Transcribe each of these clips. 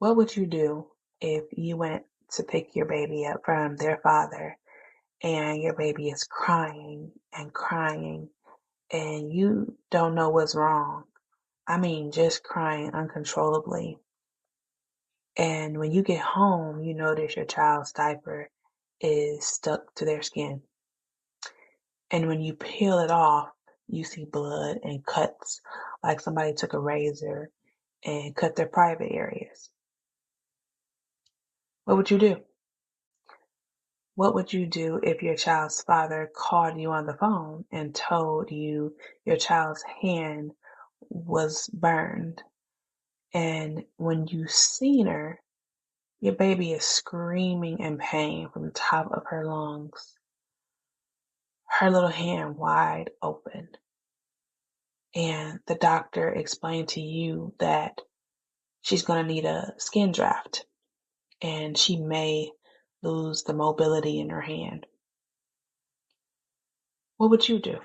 What would you do if you went to pick your baby up from their father and your baby is crying and crying and you don't know what's wrong? I mean, just crying uncontrollably. And when you get home, you notice your child's diaper is stuck to their skin. And when you peel it off, you see blood and cuts like somebody took a razor and cut their private areas. What would you do? What would you do if your child's father called you on the phone and told you your child's hand was burned? And when you seen her, your baby is screaming in pain from the top of her lungs, her little hand wide open. And the doctor explained to you that she's going to need a skin draft and she may lose the mobility in her hand. What would you do?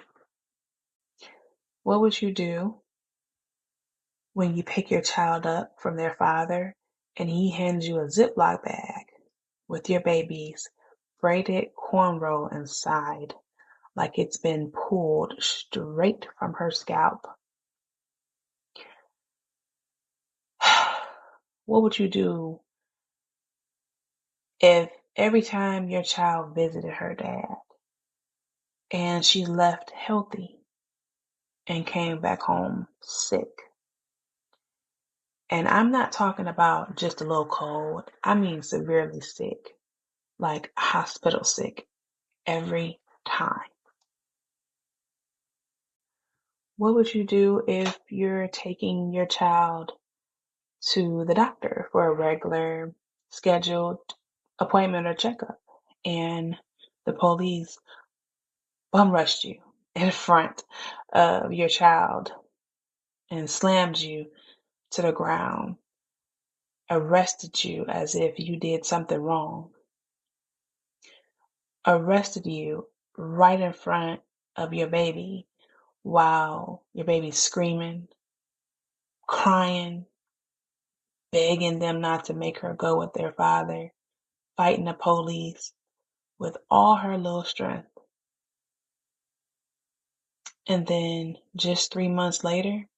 What would you do when you pick your child up from their father and he hands you a Ziploc bag with your baby's braided cornrow inside, like it's been pulled straight from her scalp? What would you do if every time your child visited her dad and she left healthy and came back home sick? And I'm not talking about just a little cold. I mean severely sick, like hospital sick every time. What would you do if you're taking your child to the doctor for a regular scheduled appointment or checkup and the police bum rushed you in front of your child and slammed you to the ground, arrested you as if you did something wrong, arrested you right in front of your baby while your baby's screaming, crying, begging them not to make her go with their father, fighting the police with all her little strength. And then just 3 months later,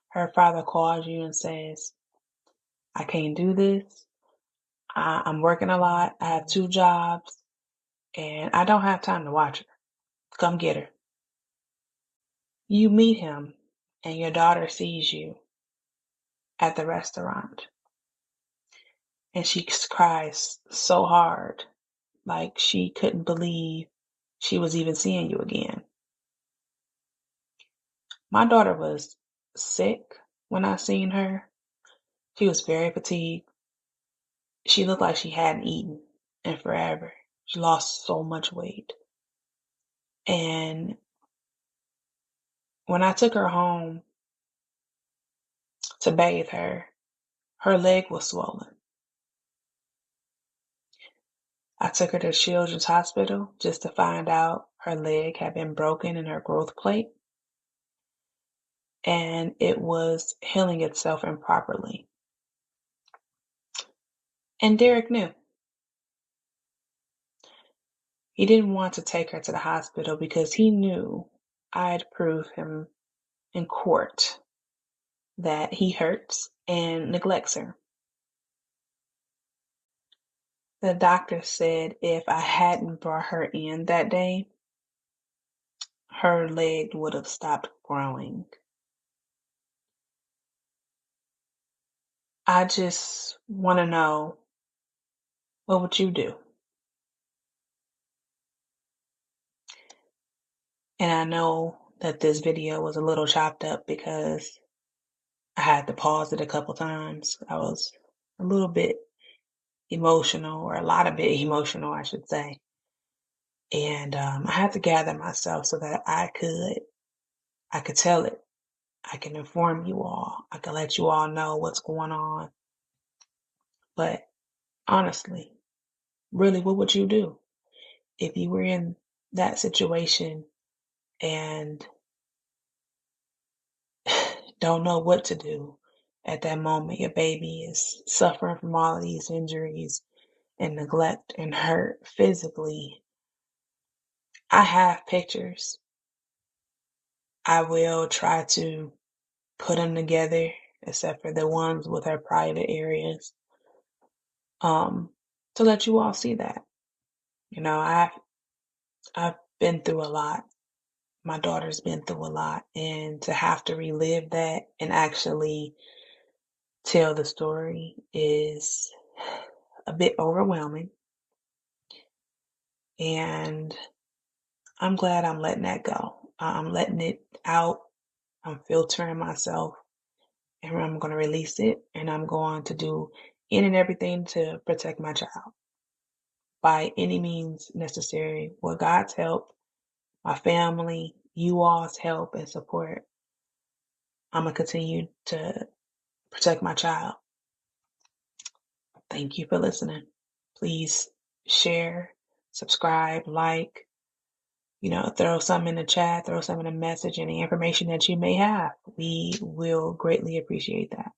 her father calls you and says, I can't do this. I'm working a lot. I have 2 jobs and I don't have time to watch her. Come get her. You meet him and your daughter sees you at the restaurant and she cries so hard, like she couldn't believe she was even seeing you again. My daughter was sick when I seen her. She was very fatigued. She looked like she hadn't eaten in forever. She lost so much weight. And when I took her home to bathe her, her leg was swollen. I took her to Children's Hospital just to find out her leg had been broken in her growth plate and it was healing itself improperly. And Derek knew. He didn't want to take her to the hospital because he knew I'd prove him in court that he hurts and neglects her. The doctor said if I hadn't brought her in that day, her leg would have stopped growing. I just want to know, what would you do? And I know that this video was a little chopped up because I had to pause it a couple times. I was a little bit emotional, or a lot of bit emotional, I should say. And I had to gather myself so that I could tell it. I can inform you all. I can let you all know what's going on. But honestly, really, what would you do if you were in that situation and don't know what to do at that moment your baby is suffering from all of these injuries and neglect and hurt physically. I have pictures. I will try to put them together, except for the ones with her private areas, um, to let you all see that. You know, I've been through a lot. My daughter's been through a lot, and to have to relive that and actually tell the story is a bit overwhelming. And I'm glad I'm letting that go. I'm letting it out. I'm filtering myself, and I'm going to release it, and I'm going to do any and everything to protect my child by any means necessary. With God's help, my family, you all's help and support, I'm going to continue to protect my child. Thank you for listening. Please share, subscribe, like, throw something in the chat, throw something in a message, any information that you may have. We will greatly appreciate that.